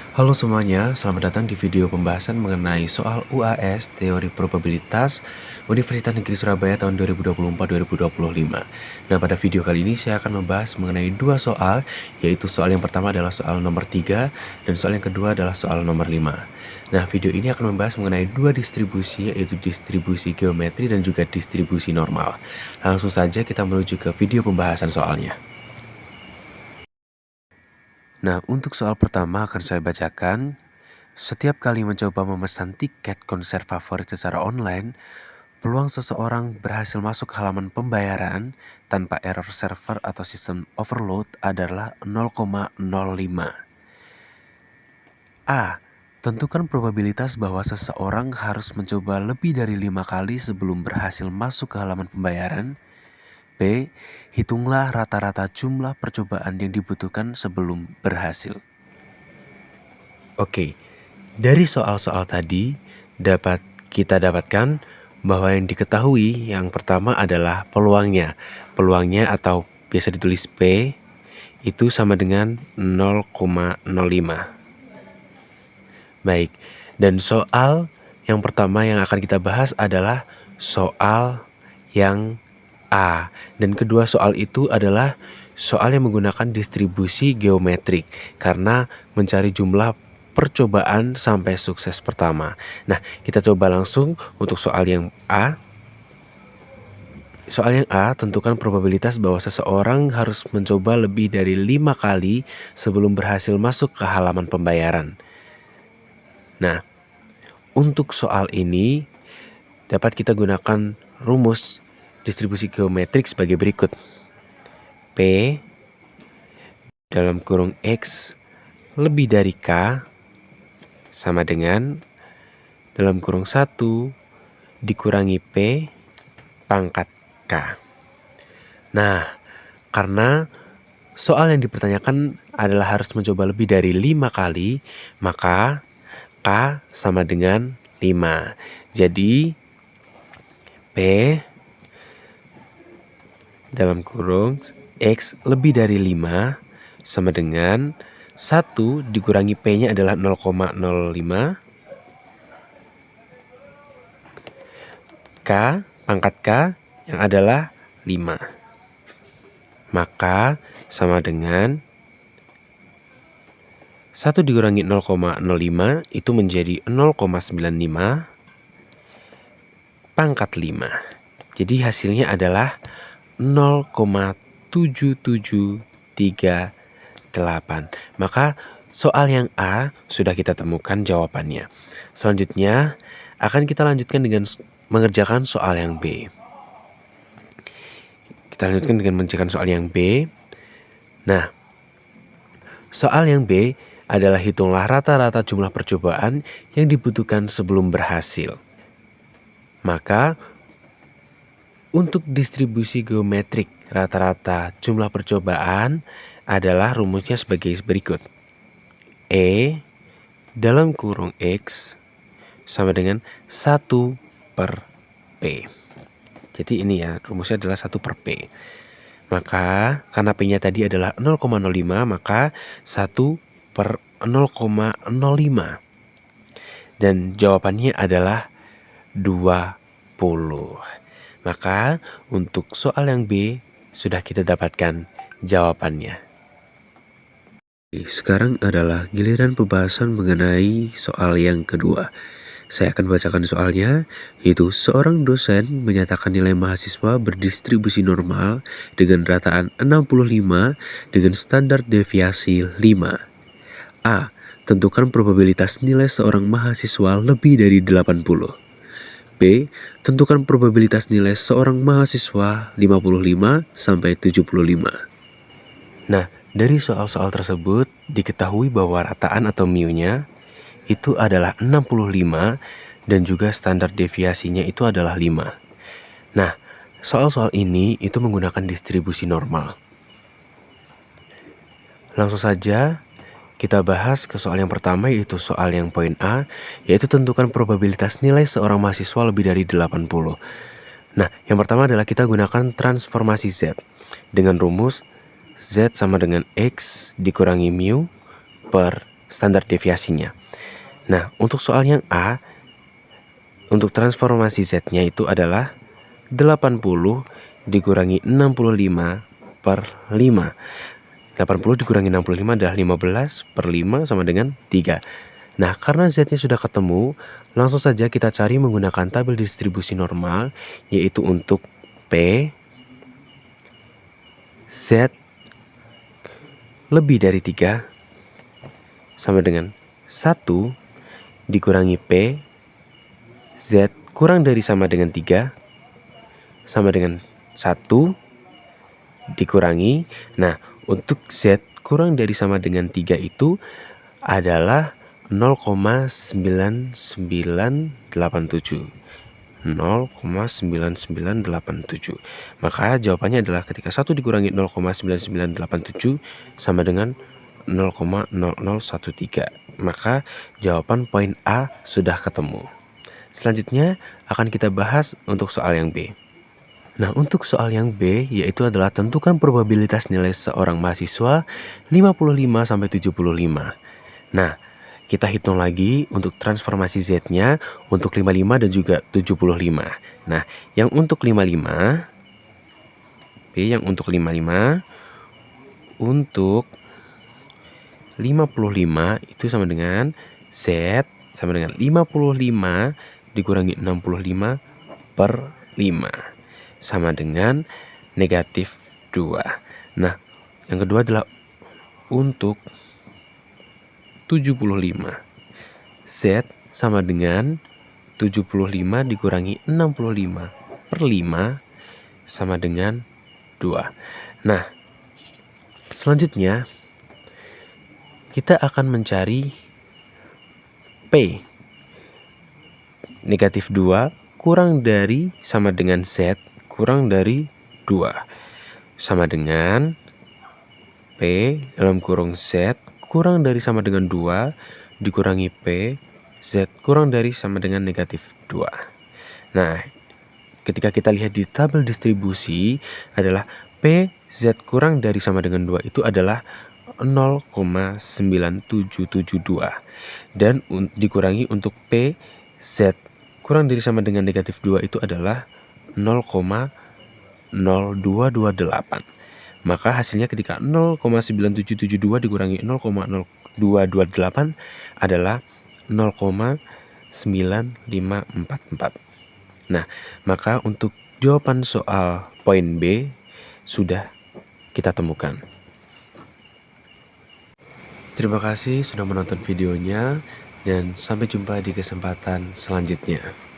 Halo semuanya, selamat datang di video pembahasan mengenai soal UAS Teori Probabilitas Universitas Negeri Surabaya tahun 2024-2025. Nah, pada video kali ini saya akan membahas mengenai dua soal, yaitu soal yang pertama adalah soal nomor 3 dan soal yang kedua adalah soal nomor 5. Nah, video ini akan membahas mengenai dua distribusi, yaitu distribusi geometri dan juga distribusi normal. Langsung saja kita menuju ke video pembahasan soalnya. Nah, untuk soal pertama akan saya bacakan. Setiap kali mencoba memesan tiket konser favorit secara online, peluang seseorang berhasil masuk ke halaman pembayaran tanpa error server atau sistem overload adalah 0,05. A. Tentukan probabilitas bahwa seseorang harus mencoba lebih dari 5 kali sebelum berhasil masuk ke halaman pembayaran. B. Hitunglah rata-rata jumlah percobaan yang dibutuhkan sebelum berhasil. Oke. Dari soal-soal tadi, dapat kita dapatkan bahwa yang diketahui yang pertama adalah peluangnya. Peluangnya atau biasa ditulis P itu sama dengan 0,05. Baik, dan soal yang pertama yang akan kita bahas adalah soal yang A. Dan kedua soal itu adalah soal yang menggunakan distribusi geometrik karena mencari jumlah percobaan sampai sukses pertama. Nah, kita coba langsung untuk soal yang A. Soal yang A, tentukan probabilitas bahwa seseorang harus mencoba lebih dari 5 kali sebelum berhasil masuk ke halaman pembayaran. Nah, untuk soal ini dapat kita gunakan rumus distribusi geometrik sebagai berikut. P dalam kurung X lebih dari K sama dengan dalam kurung 1 dikurangi P pangkat K. Nah, karena soal yang dipertanyakan adalah harus mencoba lebih dari 5 kali, maka K sama dengan 5. Jadi, P dalam kurung X lebih dari 5 sama dengan 1 dikurangi P-nya adalah 0,05. K pangkat K yang adalah 5. Maka sama dengan 1 dikurangi 0,05 itu menjadi 0,95 pangkat 5. Jadi hasilnya adalah 0,7738. Maka soal yang A sudah kita temukan jawabannya. Selanjutnya akan kita lanjutkan dengan mengerjakan soal yang B. Kita lanjutkan dengan mengerjakan soal yang B. Nah, soal yang B adalah hitunglah rata-rata jumlah percobaan yang dibutuhkan sebelum berhasil. Maka untuk distribusi geometrik rata-rata jumlah percobaan adalah rumusnya sebagai berikut. E dalam kurung X sama dengan 1 per P. Jadi ini ya, rumusnya adalah 1 per P. Maka karena P-nya tadi adalah 0,05, maka 1 per 0,05. Dan jawabannya adalah 20. Maka untuk soal yang B sudah kita dapatkan jawabannya. Sekarang adalah giliran pembahasan mengenai soal yang kedua. Saya akan bacakan soalnya, yaitu seorang dosen menyatakan nilai mahasiswa berdistribusi normal dengan rataan 65 dengan standar deviasi 5. A. Tentukan probabilitas nilai seorang mahasiswa lebih dari 80. B. Tentukan probabilitas nilai seorang mahasiswa 55 sampai 75. Nah, dari soal-soal tersebut diketahui bahwa rataan atau mu-nya itu adalah 65 dan juga standar deviasinya itu adalah 5. Nah, soal-soal ini itu menggunakan distribusi normal. Langsung saja kita bahas ke soal yang pertama, yaitu soal yang poin A, yaitu tentukan probabilitas nilai seorang mahasiswa lebih dari 80. Nah, yang pertama adalah kita gunakan transformasi Z dengan rumus Z sama dengan X dikurangi mu per standar deviasinya. Nah, untuk soal yang A, untuk transformasi Z-nya itu adalah 80 dikurangi 65 per 5. 80 dikurangi 65 adalah 15 per 5 sama dengan 3. Nah, karena Z-nya sudah ketemu, langsung saja kita cari menggunakan tabel distribusi normal, yaitu untuk P, Z lebih dari 3 sama dengan 1 dikurangi P, Z kurang dari sama dengan 3 sama dengan 1 dikurangi. Nah, untuk Z kurang dari sama dengan 3 itu adalah 0,9987. 0,9987. Maka jawabannya adalah ketika 1 dikurangi 0,9987 sama dengan 0,0013. Maka jawaban poin A sudah ketemu. Selanjutnya akan kita bahas untuk soal yang B. Nah, untuk soal yang B yaitu adalah tentukan probabilitas nilai seorang mahasiswa 55-75. Nah, kita hitung lagi untuk transformasi Z-nya untuk 55 dan juga 75. Nah, yang untuk 55, B yang untuk 55, untuk 55 itu sama dengan Z sama dengan 55 dikurangi 65 per 5 sama dengan negatif 2. Nah, yang kedua adalah untuk 75. Z sama dengan 75 dikurangi 65 per 5 sama dengan 2. Nah, selanjutnya kita akan mencari P. Negatif 2 kurang dari sama dengan Z kurang dari 2. Sama dengan P dalam kurung Z kurang dari sama dengan 2 dikurangi P Z kurang dari sama dengan negatif 2. Nah, ketika kita lihat di tabel distribusi adalah P Z kurang dari sama dengan 2 itu adalah 0,9772 dan dikurangi untuk P Z kurang dari sama dengan negatif 2 itu adalah 0,0228. Maka hasilnya ketika 0,9772 dikurangi 0,0228 adalah 0,9544. Nah, maka untuk jawaban soal poin B sudah kita temukan. Terima kasih sudah menonton videonya dan sampai jumpa di kesempatan selanjutnya.